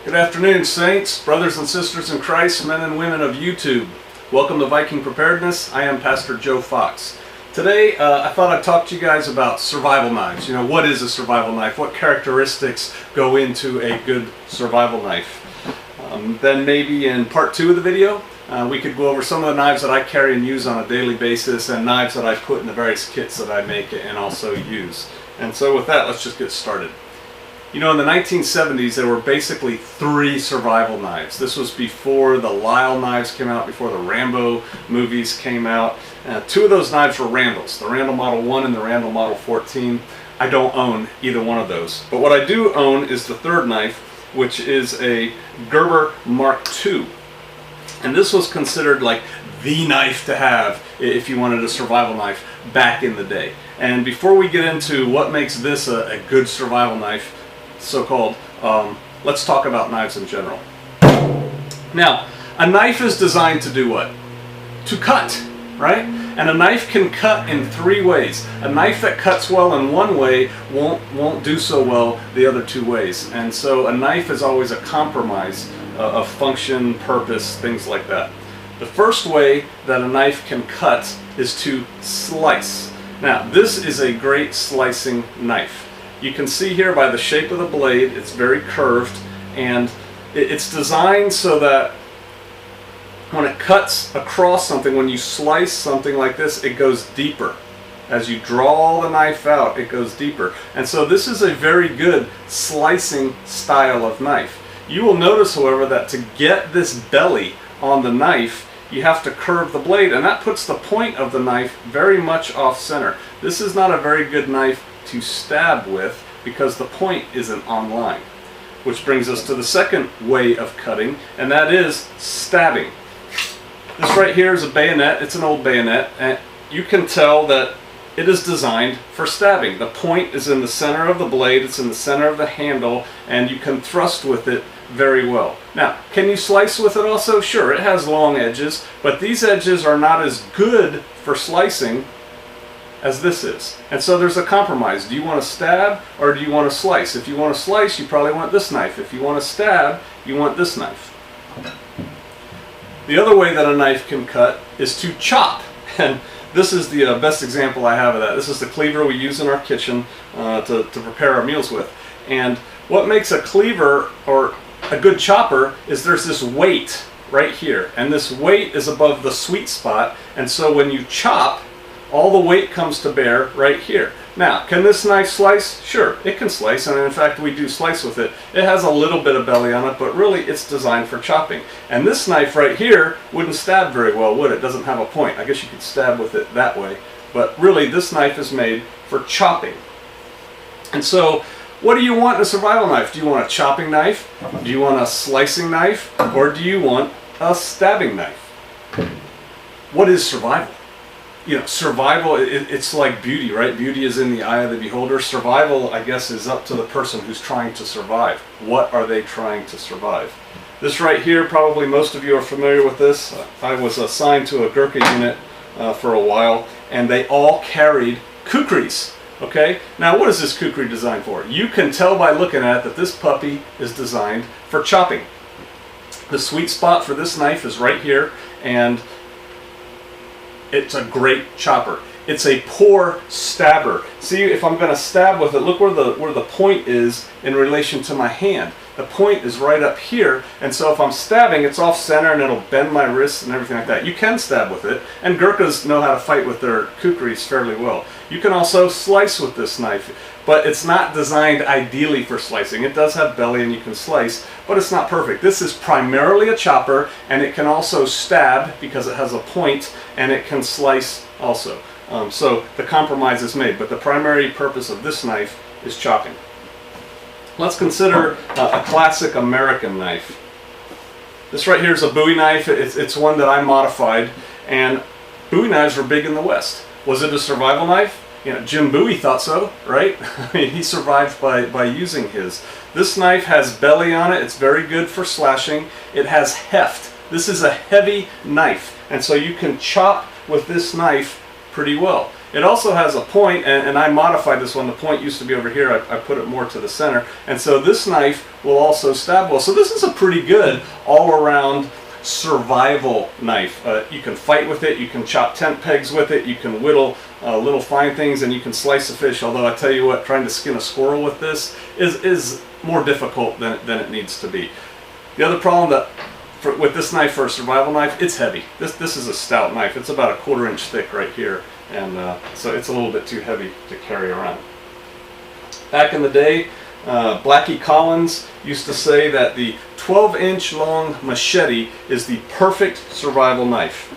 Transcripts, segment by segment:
Good afternoon, saints, brothers and sisters in Christ, men and women of YouTube. Welcome to Viking Preparedness. I am Pastor Joe Fox. Today, I thought I'd talk to you guys about survival knives. You know, what is a survival knife? What characteristics go into a good survival knife? Then maybe in part 2 of the video, we could go over some of the knives that I carry and use on a daily basis and knives that I put in the various kits that I make and also use. And so with that, let's just get started. You know, in the 1970s, there were basically 3 survival knives. This was before the Lyle knives came out, before the Rambo movies came out. 2 of those knives were Randalls, the Randall Model 1 and the Randall Model 14. I don't own either one of those. But what I do own is the 3rd knife, which is a Gerber Mark II. And this was considered like the knife to have if you wanted a survival knife back in the day. And before we get into what makes this a good survival knife, so-called, let's talk about knives in general. Now, a knife is designed to do what? To cut, right? And a knife can cut in 3 ways. A knife that cuts well in one way won't do so well the other 2 ways. And so a knife is always a compromise of function, purpose, things like that. The first way that a knife can cut is to slice. Now, this is a great slicing knife. You can see here by the shape of the blade, it's very curved, and it's designed so that when it cuts across something, when you slice something like this, it goes deeper. As you draw the knife out, it goes deeper. And so this is a very good slicing style of knife. You will notice, however, that to get this belly on the knife, you have to curve the blade, and that puts the point of the knife very much off center. This is not a very good knife to stab with because the point isn't on line. Which brings us to the second way of cutting, and that is stabbing. This right here is a bayonet. It's an old bayonet, and you can tell that it is designed for stabbing. The point is in the center of the blade, it's in the center of the handle, and you can thrust with it very well. Now, can you slice with it also? Sure, it has long edges, but these edges are not as good for slicing as this is. And so there's a compromise. Do you want to stab or do you want to slice? If you want to slice, you probably want this knife. If you want to stab, you want this knife. The other way that a knife can cut is to chop. And this is the best example I have of that. This is the cleaver we use in our kitchen to prepare our meals with. And what makes a cleaver or a good chopper is there's this weight right here. And this weight is above the sweet spot. And so when you chop, all the weight comes to bear right here. Now, can this knife slice? Sure, it can slice, and in fact we do slice with it. It has a little bit of belly on it, but really it's designed for chopping. And this knife right here wouldn't stab very well, would it? It doesn't have a point. I guess you could stab with it that way. But really, this knife is made for chopping. And so, what do you want in a survival knife? Do you want a chopping knife? Do you want a slicing knife? Or do you want a stabbing knife? What is survival? You know, survival, it's like beauty, right? Beauty is in the eye of the beholder. Survival, I guess, is up to the person who's trying to survive. What are they trying to survive? This right here, probably most of you are familiar with this. I was assigned to a Gurkha unit for a while, and they all carried kukris. Okay? Now, what is this kukri designed for? You can tell by looking at it that this puppy is designed for chopping. The sweet spot for this knife is right here, and it's a great chopper. It's a poor stabber. See, if I'm going to stab with it, look where the point is in relation to my hand. The point is right up here, and so if I'm stabbing, it's off center and it'll bend my wrists and everything like that. You can stab with it, and Gurkhas know how to fight with their kukris fairly well. You can also slice with this knife, but it's not designed ideally for slicing. It does have belly and you can slice, but it's not perfect. This is primarily a chopper, and it can also stab because it has a point, and it can slice also. So the compromise is made, but the primary purpose of this knife is chopping. Let's consider a classic American knife. This right here is a Bowie knife. It's one that I modified, and Bowie knives were big in the West. Was it a survival knife? You know, Jim Bowie thought so, right? I mean, he survived by using his. This knife has belly on it. It's very good for slashing. It has heft. This is a heavy knife, and so you can chop with this knife pretty well. It also has a point, and I modified this one. The point used to be over here. I put it more to the center. And so this knife will also stab well. So this is a pretty good all-around survival knife. You can fight with it, you can chop tent pegs with it, you can whittle little fine things, and you can slice a fish. Although I tell you what, trying to skin a squirrel with this is more difficult than it needs to be. The other problem with this knife for a survival knife, it's heavy. This is a stout knife. It's about 1/4 inch thick right here, and so it's a little bit too heavy to carry around. Back in the day, Blackie Collins used to say that the 12-inch long machete is the perfect survival knife.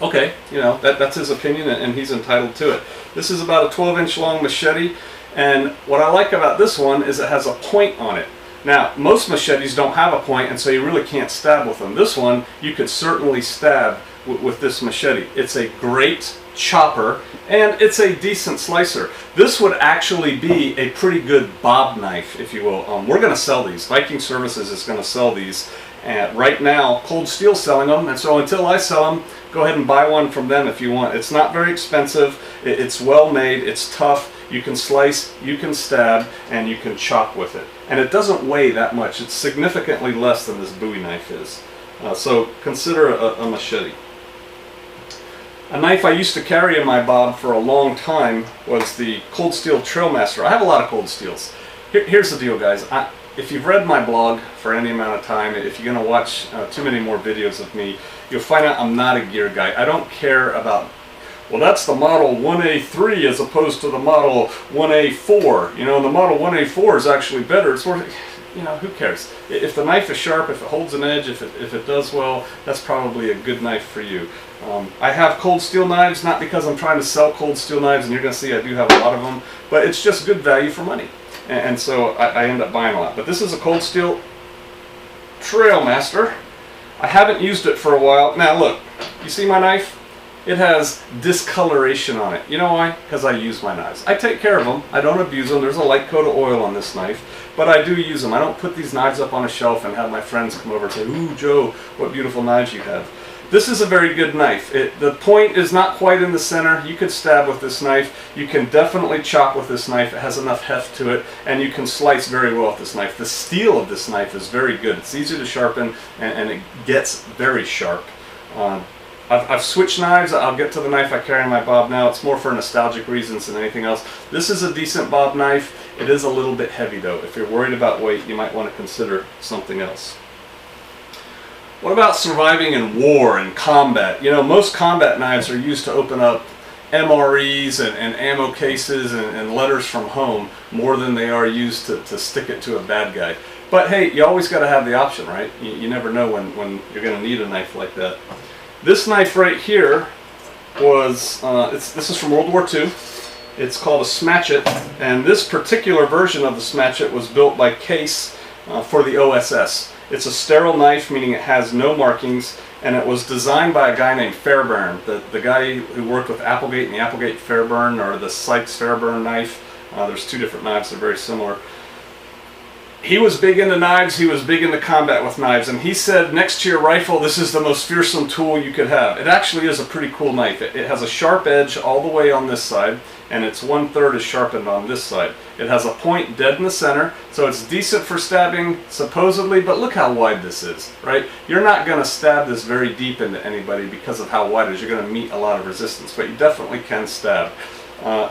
Okay, you know, that's his opinion, and he's entitled to it. This is about a 12-inch long machete, and what I like about this one is it has a point on it. Now, most machetes don't have a point, and so you really can't stab with them. This one, you could certainly stab with this machete. It's a great chopper, and it's a decent slicer. This would actually be a pretty good bob knife, if you will. We're going to sell these. Viking Services is going to sell these. And right now, Cold Steel's selling them, and so until I sell them, go ahead and buy one from them if you want. It's not very expensive. It's well made. It's tough. You can slice, you can stab, and you can chop with it. And it doesn't weigh that much. It's significantly less than this Bowie knife is. So consider a machete. A knife I used to carry in my bob for a long time was the Cold Steel Trailmaster. I have a lot of Cold Steels. Here's the deal, guys. If you've read my blog for any amount of time, if you're going to watch too many more videos of me, you'll find out I'm not a gear guy. I don't care about, well, that's the model 1A3 as opposed to the model 1A4. You know, the model 1A4 is actually better. It's worth, you know, who cares? If the knife is sharp, if it holds an edge, if it does well, that's probably a good knife for you. I have Cold Steel knives, not because I'm trying to sell Cold Steel knives, and you're going to see I do have a lot of them, but it's just good value for money. And so I end up buying a lot. But this is a Cold Steel Trailmaster. I haven't used it for a while. Now look, you see my knife? It has discoloration on it. You know why? Because I use my knives. I take care of them. I don't abuse them. There's a light coat of oil on this knife, but I do use them. I don't put these knives up on a shelf and have my friends come over and say, "Ooh, Joe, what beautiful knives you have." This is a very good knife. The point is not quite in the center. You could stab with this knife. You can definitely chop with this knife. It has enough heft to it, and you can slice very well with this knife. The steel of this knife is very good. It's easy to sharpen, and it gets very sharp. I've switched knives. I'll get to the knife I carry in my bob now. It's more for nostalgic reasons than anything else. This is a decent bob knife. It is a little bit heavy though. If you're worried about weight, you might want to consider something else. What about surviving in war and combat? You know, most combat knives are used to open up MREs and ammo cases and letters from home more than they are used to stick it to a bad guy. But hey, you always got to have the option, right? You never know when you're going to need a knife like that. This knife right here was, this is from World War II. It's called a Matchett, and this particular version of the Matchett was built by Case for the OSS. It's a sterile knife, meaning it has no markings, and it was designed by a guy named Fairbairn, the guy who worked with Applegate and the Applegate Fairbairn, or the Sykes Fairbairn knife. There's two different knives, they're very similar. He was big into knives, he was big into combat with knives, and he said next to your rifle, this is the most fearsome tool you could have. It actually is a pretty cool knife. It has a sharp edge all the way on this side, and it's 1/3 is sharpened on this side. It has a point dead in the center, so it's decent for stabbing, supposedly, but look how wide this is, right? You're not going to stab this very deep into anybody because of how wide it is. You're going to meet a lot of resistance, but you definitely can stab.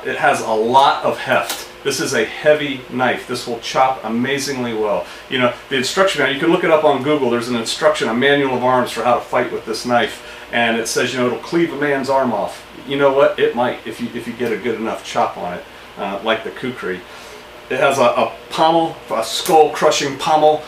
It has a lot of heft. This is a heavy knife. This will chop amazingly well. You know, the instruction manual, you can look it up on Google. There's an instruction, a manual of arms for how to fight with this knife. And it says, you know, it'll cleave a man's arm off. You know what? It might if you get a good enough chop on it, like the kukri. It has a pommel, a skull-crushing pommel.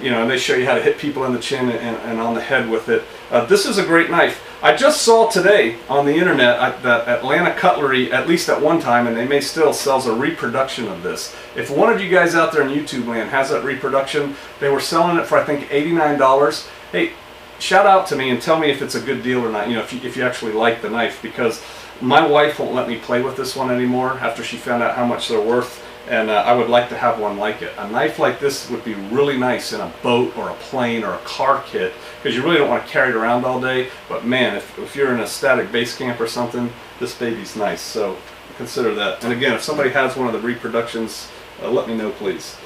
You know, and they show you how to hit people in the chin and on the head with it. This is a great knife. I just saw today on the internet that Atlanta Cutlery, at least at one time, and they may still, sells a reproduction of this. If one of you guys out there in YouTube land has that reproduction, they were selling it for, I think, $89. Hey, shout out to me and tell me if it's a good deal or not, you know, if you actually like the knife, because my wife won't let me play with this one anymore after she found out how much they're worth. and I would like to have one like it. A knife like this would be really nice in a boat or a plane or a car kit, because you really don't want to carry it around all day. But man, if you're in a static base camp or something, this baby's nice, so consider that. And again, if somebody has one of the reproductions, let me know, please.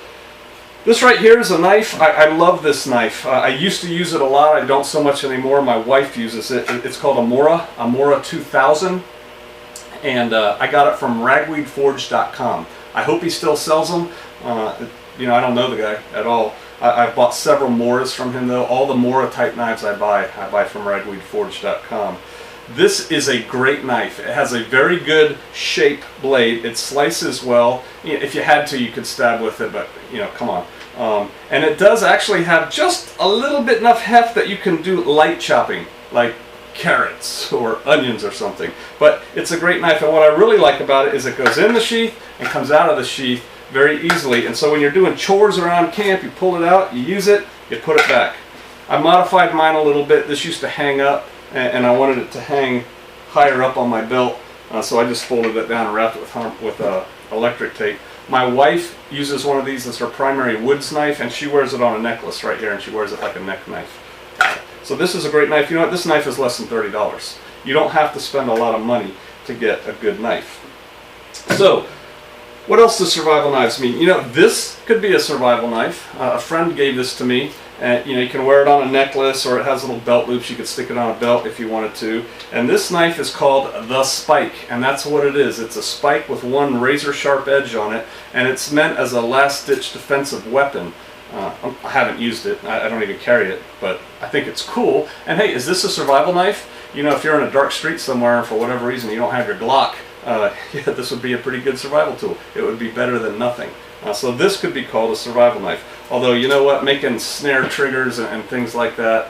This right here is a knife. I love this knife. I used to use it a lot. I don't so much anymore. My wife uses it. It's called a Moram 2000. And I got it from ragweedforge.com. I hope he still sells them. You know, I don't know the guy at all. I've bought several Moras from him though. All the Mora type knives I buy from ragweedforge.com. This is a great knife. It has a very good shape blade. It slices well. If you had to, you could stab with it, but you know, come on. And it does actually have just a little bit enough heft that you can do light chopping, like carrots or onions or something. But it's a great knife, and what I really like about it is it goes in the sheath and comes out of the sheath very easily. And so when you're doing chores around camp, you pull it out, you use it, you put it back. I modified mine a little bit. This used to hang up, and I wanted it to hang higher up on my belt, so I just folded it down and wrapped it with electric tape. My wife uses one of these as her primary woods knife, and she wears it on a necklace right here, and she wears it like a neck knife. So this is a great knife. You know what? This knife is less than $30. You don't have to spend a lot of money to get a good knife. So, what else do survival knives mean? You know, this could be a survival knife. A friend gave this to me. And you know, you can wear it on a necklace, or it has little belt loops. You could stick it on a belt if you wanted to. And this knife is called the Spike, and that's what it is. It's a spike with one razor sharp edge on it, and it's meant as a last-ditch defensive weapon. I haven't used it. I don't even carry it, but I think it's cool. And hey, is this a survival knife? You know, if you're in a dark street somewhere and for whatever reason you don't have your Glock, yeah, this would be a pretty good survival tool. It would be better than nothing. So this could be called a survival knife. Although, you know what, making snare triggers and things like that,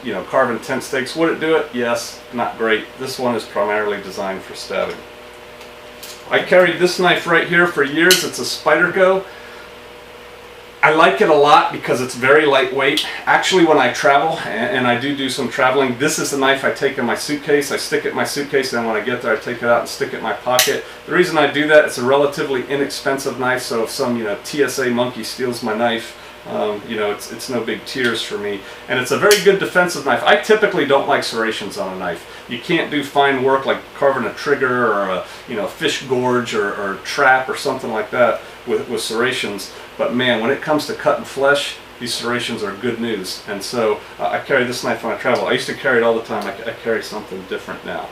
you know, carving tent stakes, would it do it? Yes, not great. This one is primarily designed for stabbing. I carried this knife right here for years. It's a Spyderco. I like it a lot because it's very lightweight. Actually, when I travel, and I do some traveling, this is the knife I take in my suitcase. I stick it in my suitcase, and when I get there, I take it out and stick it in my pocket. The reason I do that, it's a relatively inexpensive knife, so if some, you know, TSA monkey steals my knife, you know, it's no big tears for me. And it's a very good defensive knife. I typically don't like serrations on a knife. You can't do fine work like carving a trigger or a, you know, fish gorge or trap or something like that with serrations. But man, when it comes to cutting flesh, these serrations are good news. And so I carry this knife when I travel. I used to carry it all the time. I carry something different now.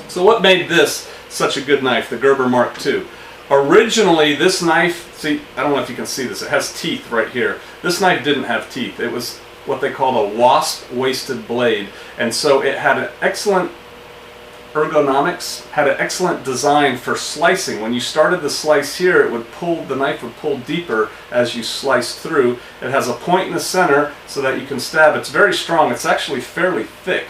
So what made this such a good knife, the Gerber Mark II? Originally, this knife, see, I don't know if you can see this, it has teeth right here. This knife didn't have teeth. It was what they called a wasp-waisted blade. And so it had an excellent ergonomics, had an excellent design for slicing. When you started the slice here, it would pull, the knife would pull deeper as you sliced through. It has a point in the center so that you can stab. It's very strong. It's actually fairly thick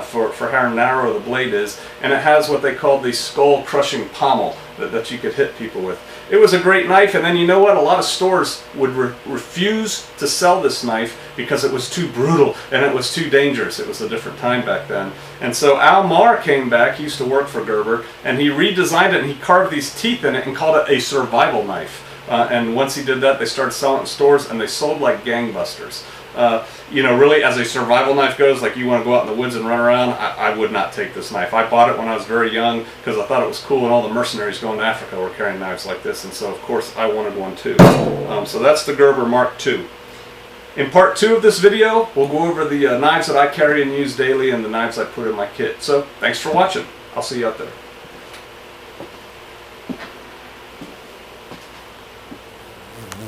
for how narrow the blade is, and it has what they call the skull crushing pommel that you could hit people with. It was a great knife, and then you know what? A lot of stores would refuse to sell this knife because it was too brutal and it was too dangerous. It was a different time back then. And so Al Marr came back, he used to work for Gerber, and he redesigned it and he carved these teeth in it and called it a survival knife. And once he did that, they started selling it in stores, and they sold like gangbusters. You know, really, as a survival knife goes, like you want to go out in the woods and run around, I would not take this knife. I bought it when I was very young because I thought it was cool, and all the mercenaries going to Africa were carrying knives like this, and so of course I wanted one too. So that's the Gerber Mark II. In part 2 of this video, we'll go over the knives that I carry and use daily and the knives I put in my kit. So thanks for watching. I'll see you out there.